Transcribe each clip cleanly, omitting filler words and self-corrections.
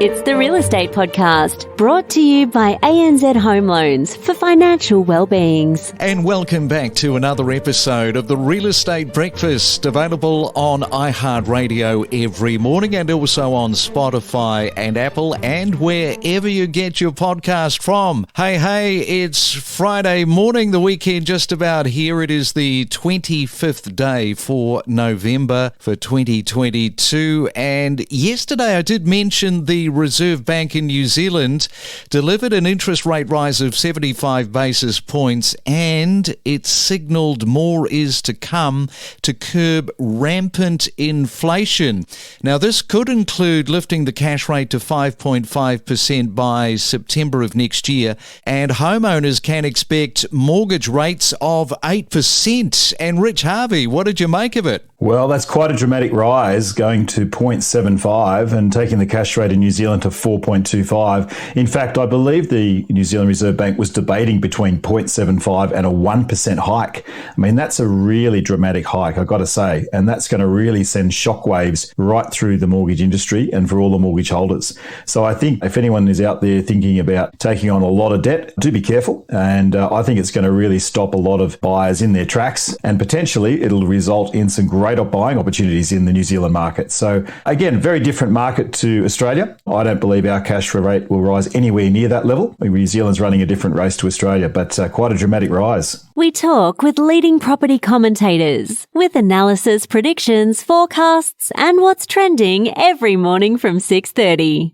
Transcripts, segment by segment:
It's the Real Estate Podcast, brought to you by ANZ Home Loans for financial well-beings. And welcome back to another episode of the Real Estate Breakfast, available on iHeartRadio every morning and also on Spotify and Apple and wherever you get your podcast from. Hey, it's Friday morning, the weekend just about here. It is the 25th day for November for 2022. And yesterday I did mention the Reserve Bank in New Zealand delivered an interest rate rise of 75 basis points, and it signalled more is to come to curb rampant inflation. Now, this could include lifting the cash rate to 5.5% by September of next year, and homeowners can expect mortgage rates of 8%. And Rich Harvey, what did you make of it? Well, that's quite a dramatic rise, going to 0.75 and taking the cash rate in New Zealand to 4.25. In fact, I believe the New Zealand Reserve Bank was debating between 0.75 and a 1% hike. I mean, that's a really dramatic hike, I've got to say, and that's going to really send shockwaves right through the mortgage industry and for all the mortgage holders. So I think if anyone is out there thinking about taking on a lot of debt, do be careful. And I think it's going to really stop a lot of buyers in their tracks, and potentially it'll result in some great buying opportunities in the New Zealand market. So again, very different market to Australia. I don't believe our cash rate will rise anywhere near that level. New Zealand's running a different race to Australia, but quite a dramatic rise. We talk with leading property commentators with analysis, predictions, forecasts, and what's trending every morning from 6:30.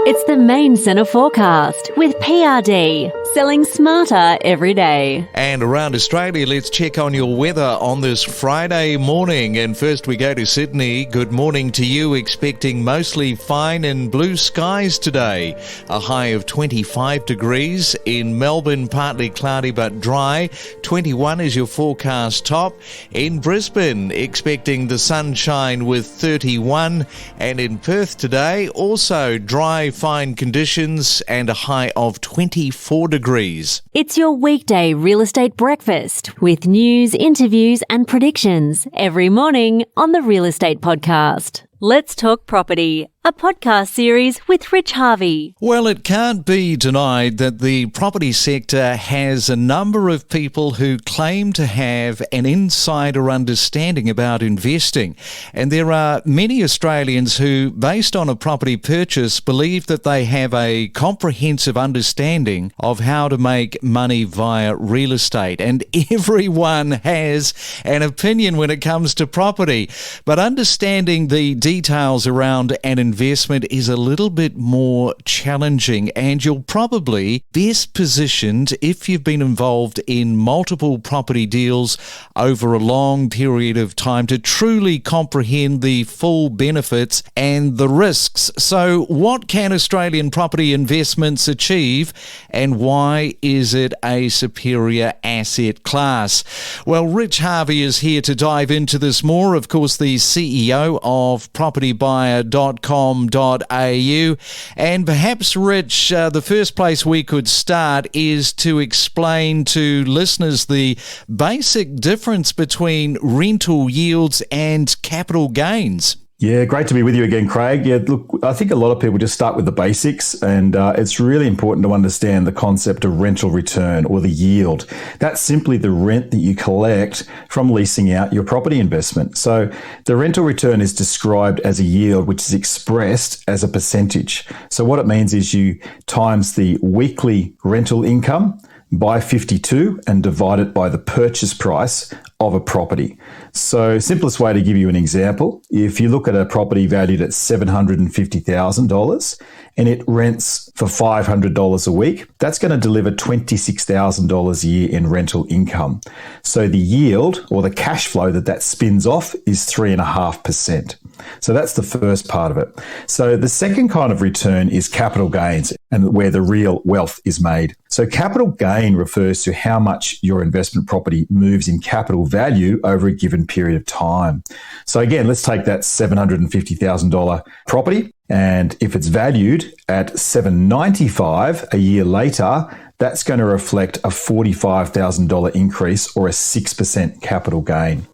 It's the Main Centre Forecast with PRD, selling smarter every day. And around Australia, let's check on your weather on this Friday morning. And first we go to Sydney. Good morning to you, expecting mostly fine and blue skies today. A high of 25 degrees. In Melbourne, partly cloudy but dry. 21 is your forecast top. In Brisbane, expecting the sunshine with 31. And in Perth today, also dry, fine conditions and a high of 24 degrees. It's your weekday real estate breakfast with news, interviews and predictions every morning on the Real Estate Podcast. Let's Talk Property, a podcast series with Rich Harvey. Well, it can't be denied that the property sector has a number of people who claim to have an insider understanding about investing. And there are many Australians who, based on a property purchase, believe that they have a comprehensive understanding of how to make money via real estate. And everyone has an opinion when it comes to property. But understanding the details around an investment is a little bit more challenging, and you're probably best positioned if you've been involved in multiple property deals over a long period of time to truly comprehend the full benefits and the risks. So what can Australian property investments achieve, and why is it a superior asset class? Well, Rich Harvey is here to dive into this more. Of course, the CEO of propertybuyer.com.au. And perhaps, Rich, the first place we could start is to explain to listeners the basic difference between rental yields and capital gains. Yeah, great to be with you again, Craig. Yeah, look, I think a lot of people just start with the basics, and it's really important to understand the concept of rental return, or the yield. That's simply the rent that you collect from leasing out your property investment. So the rental return is described as a yield, which is expressed as a percentage. So what it means is you times the weekly rental income by 52 and divide it by the purchase price of a property. So simplest way to give you an example, if you look at a property valued at $750,000 and it rents for $500 a week, that's going to deliver $26,000 a year in rental income. So the yield, or the cash flow that spins off, is 3.5%. So that's the first part of it. So the second kind of return is capital gains, and where the real wealth is made. So capital gain refers to how much your investment property moves in capital value over a given period of time. So again, let's take that $750,000 property, and if it's valued at $795,000 a year later, that's going to reflect a $45,000 increase, or a 6% capital gain.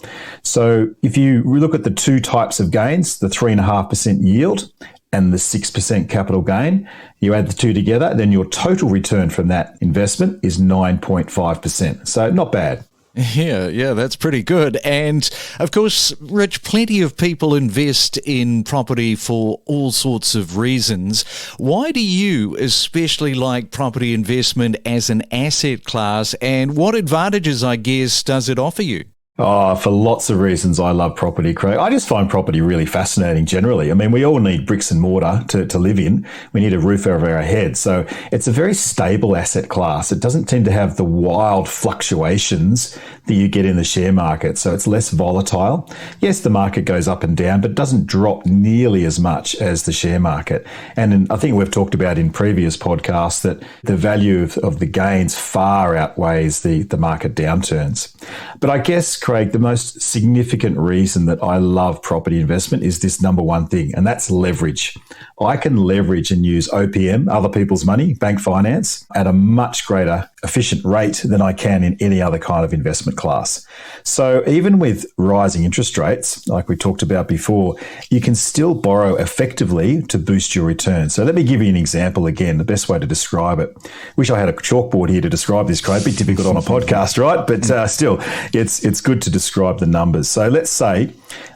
So if you look at the two types of gains, the 3.5% yield and the 6% capital gain, you add the two together, then your total return from that investment is 9.5%. So not bad. Yeah, that's pretty good. And of course, Rich, plenty of people invest in property for all sorts of reasons. Why do you especially like property investment as an asset class, and what advantages, I guess, does it offer you? Oh, for lots of reasons, I love property, Craig. I just find property really fascinating generally. I mean, we all need bricks and mortar to live in. We need a roof over our head. So it's a very stable asset class. It doesn't tend to have the wild fluctuations that you get in the share market. So it's less volatile. Yes, the market goes up and down, but doesn't drop nearly as much as the share market. And I think we've talked about in previous podcasts that the value of the gains far outweighs the market downturns. But I guess, Craig, the most significant reason that I love property investment is this number one thing, and that's leverage. I can leverage and use OPM, other people's money, bank finance, at a much greater efficient rate than I can in any other kind of investment class. So even with rising interest rates, like we talked about before, you can still borrow effectively to boost your return. So let me give you an example again, the best way to describe it. Wish I had a chalkboard here to describe this, Craig. Be difficult on a podcast, right? But still, it's good to describe the numbers. So let's say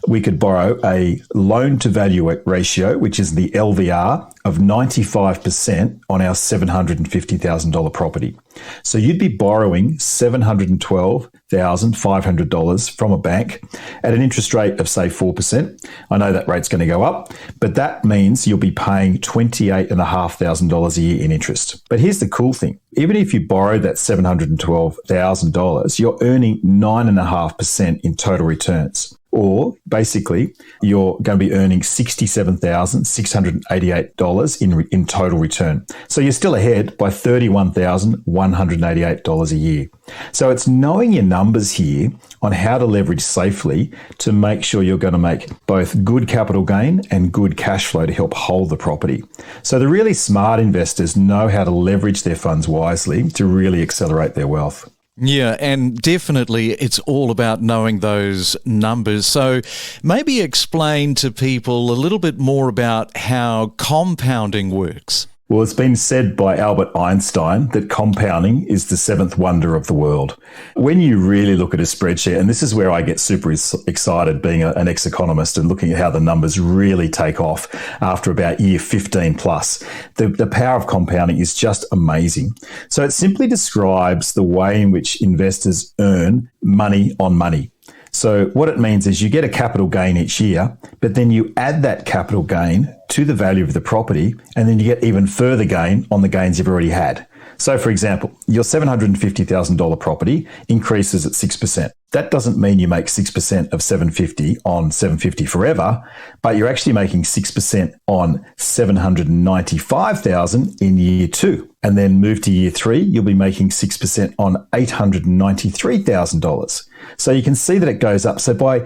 we could borrow a loan to value ratio, which is the LVR, of 95% on our $750,000 property. So you'd be borrowing $712,500 from a bank at an interest rate of, say, 4%. I know that rate's going to go up, but that means you'll be paying $28,500 a year in interest. But here's the cool thing. Even if you borrow that $712,000, you're earning 9.5% in total returns. Or basically, you're going to be earning $67,688 in total return. So you're still ahead by $31,188 a year. So it's knowing your numbers here on how to leverage safely to make sure you're going to make both good capital gain and good cash flow to help hold the property. So the really smart investors know how to leverage their funds wisely to really accelerate their wealth. Yeah, and definitely it's all about knowing those numbers. So maybe explain to people a little bit more about how compounding works. Well, it's been said by Albert Einstein that compounding is the seventh wonder of the world. When you really look at a spreadsheet, and this is where I get super excited being an ex-economist and looking at how the numbers really take off after about year 15 plus, the power of compounding is just amazing. So it simply describes the way in which investors earn money on money. So what it means is you get a capital gain each year, but then you add that capital gain to the value of the property, and then you get even further gain on the gains you've already had. So for example, your $750,000 property increases at 6%. That doesn't mean you make 6% of 750 on 750 forever, but you're actually making 6% on 795,000 in year two. And then move to year three, you'll be making 6% on $893,000. So you can see that it goes up. So by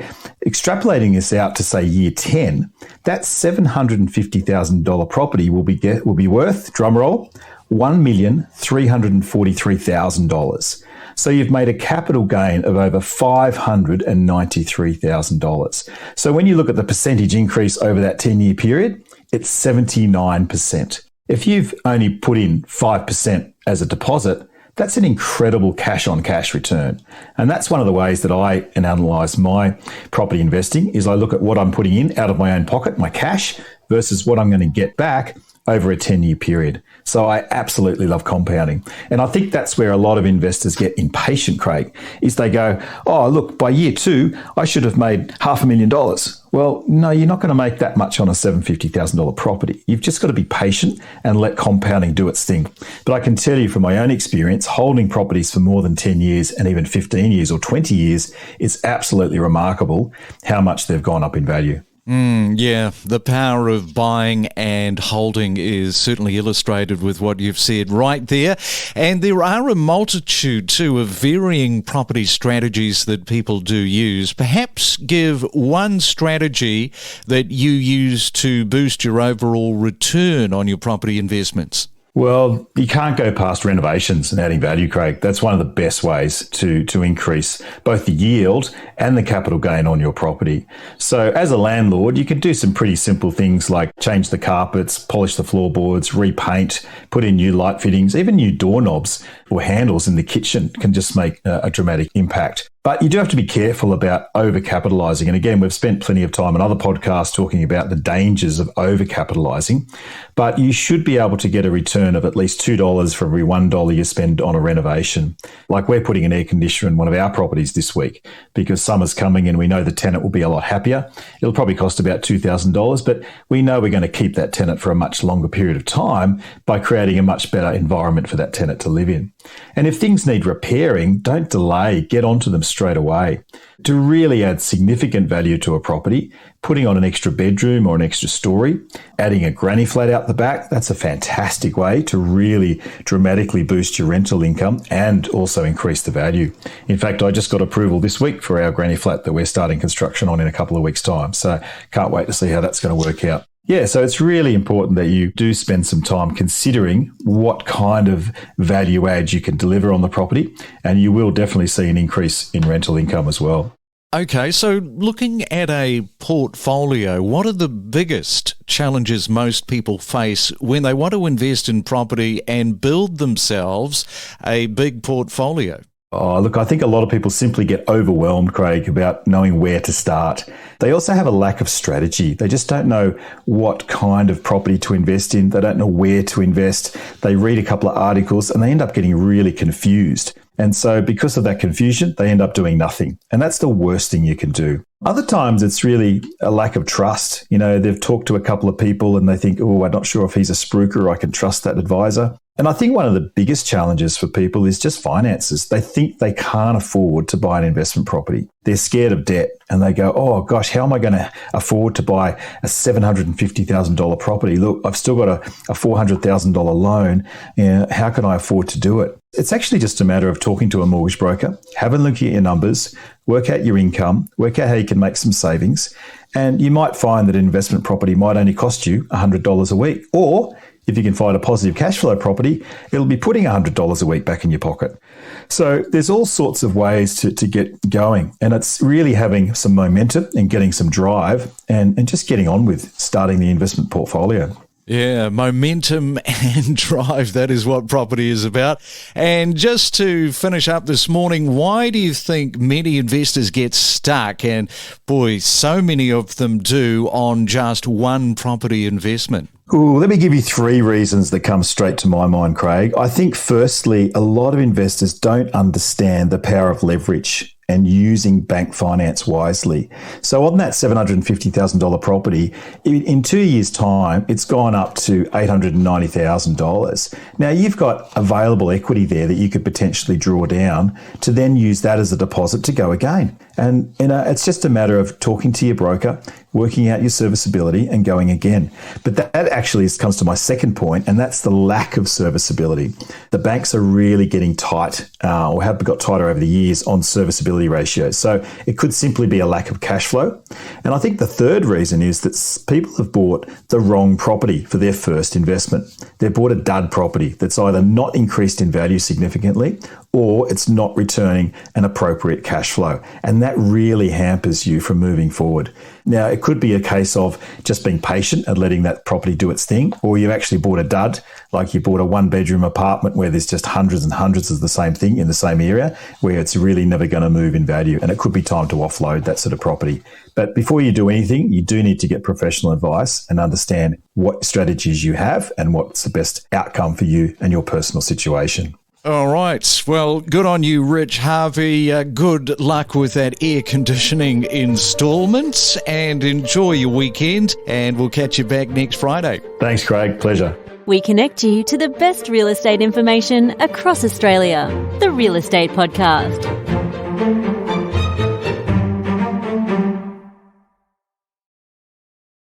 extrapolating this out to say year 10, that $750,000 property will be worth, drumroll, $1,343,000. So you've made a capital gain of over $593,000. So when you look at the percentage increase over that 10-year period, it's 79%. If you've only put in 5% as a deposit, that's an incredible cash-on-cash return. And that's one of the ways that I analyse my property investing is I look at what I'm putting in out of my own pocket, my cash, versus what I'm going to get back over a 10-year period. So I absolutely love compounding. And I think that's where a lot of investors get impatient, Craig, is they go, oh, look, by year two, I should have made $500,000. Well, no, you're not going to make that much on a $750,000 property. You've just got to be patient and let compounding do its thing. But I can tell you from my own experience, holding properties for more than 10 years and even 15 years or 20 years, it's absolutely remarkable how much they've gone up in value. Yeah, the power of buying and holding is certainly illustrated with what you've said right there. And there are a multitude, too, of varying property strategies that people do use. Perhaps give one strategy that you use to boost your overall return on your property investments. Well, you can't go past renovations and adding value, Craig. That's one of the best ways to increase both the yield and the capital gain on your property. So as a landlord, you can do some pretty simple things like change the carpets, polish the floorboards, repaint, put in new light fittings, even new doorknobs or handles in the kitchen can just make a dramatic impact. But you do have to be careful about overcapitalising. And again, we've spent plenty of time on other podcasts talking about the dangers of overcapitalising. But you should be able to get a return of at least $2 for every $1 you spend on a renovation. Like we're putting an air conditioner in one of our properties this week because summer's coming and we know the tenant will be a lot happier. It'll probably cost about $2,000, but we know we're going to keep that tenant for a much longer period of time by creating a much better environment for that tenant to live in. And if things need repairing, don't delay, get onto them straight away. To really add significant value to a property, putting on an extra bedroom or an extra story, adding a granny flat out the back, that's a fantastic way to really dramatically boost your rental income and also increase the value. In fact, I just got approval this week for our granny flat that we're starting construction on in a couple of weeks' time. So can't wait to see how that's going to work out. Yeah, so it's really important that you do spend some time considering what kind of value add you can deliver on the property, and you will definitely see an increase in rental income as well. Okay, so looking at a portfolio, what are the biggest challenges most people face when they want to invest in property and build themselves a big portfolio? Oh, look, I think a lot of people simply get overwhelmed, Craig, about knowing where to start. They also have a lack of strategy. They just don't know what kind of property to invest in. They don't know where to invest. They read a couple of articles and they end up getting really confused. And so because of that confusion, they end up doing nothing. And that's the worst thing you can do. Other times it's really a lack of trust. You know, they've talked to a couple of people and they think, oh, I'm not sure if he's a spruiker or I can trust that advisor. And I think one of the biggest challenges for people is just finances. They think they can't afford to buy an investment property. They're scared of debt and they go, oh gosh, how am I going to afford to buy a $750,000 property? Look, I've still got a $400,000 loan. How can I afford to do it? It's actually just a matter of talking to a mortgage broker, have a look at your numbers, work out your income, work out how you can make some savings. And you might find that an investment property might only cost you $100 a week. Or if you can find a positive cash flow property, it'll be putting $100 a week back in your pocket. So there's all sorts of ways to get going. And it's really having some momentum and getting some drive and just getting on with starting the investment portfolio. Yeah, momentum and drive, that is what property is about. And just to finish up this morning, why do you think many investors get stuck, and boy, so many of them do, on just one property investment? Ooh, let me give you 3 reasons that come straight to my mind, Craig. I think firstly, a lot of investors don't understand the power of leverage and using bank finance wisely. So on that $750,000 property, in 2 years' time, it's gone up to $890,000. Now, you've got available equity there that you could potentially draw down to then use that as a deposit to go again. And it's just a matter of talking to your broker, working out your serviceability and going again. But that actually comes to my second point, and that's the lack of serviceability. The banks are really getting tight or have got tighter over the years on serviceability ratios. So it could simply be a lack of cash flow. And I think the third reason is that people have bought the wrong property for their first investment. They've bought a dud property that's either not increased in value significantly or it's not returning an appropriate cash flow. And that really hampers you from moving forward. Now, it could be a case of just being patient and letting that property do its thing, or you actually bought a dud, like you bought a 1-bedroom apartment where there's just hundreds and hundreds of the same thing in the same area, where it's really never going to move in value, and it could be time to offload that sort of property. But before you do anything, you do need to get professional advice and understand what strategies you have and what's the best outcome for you and your personal situation. All right. Well, good on you, Rich Harvey. Good luck with that air conditioning installment and enjoy your weekend. And we'll catch you back next Friday. Thanks, Craig. Pleasure. We connect you to the best real estate information across Australia. The Real Estate Podcast.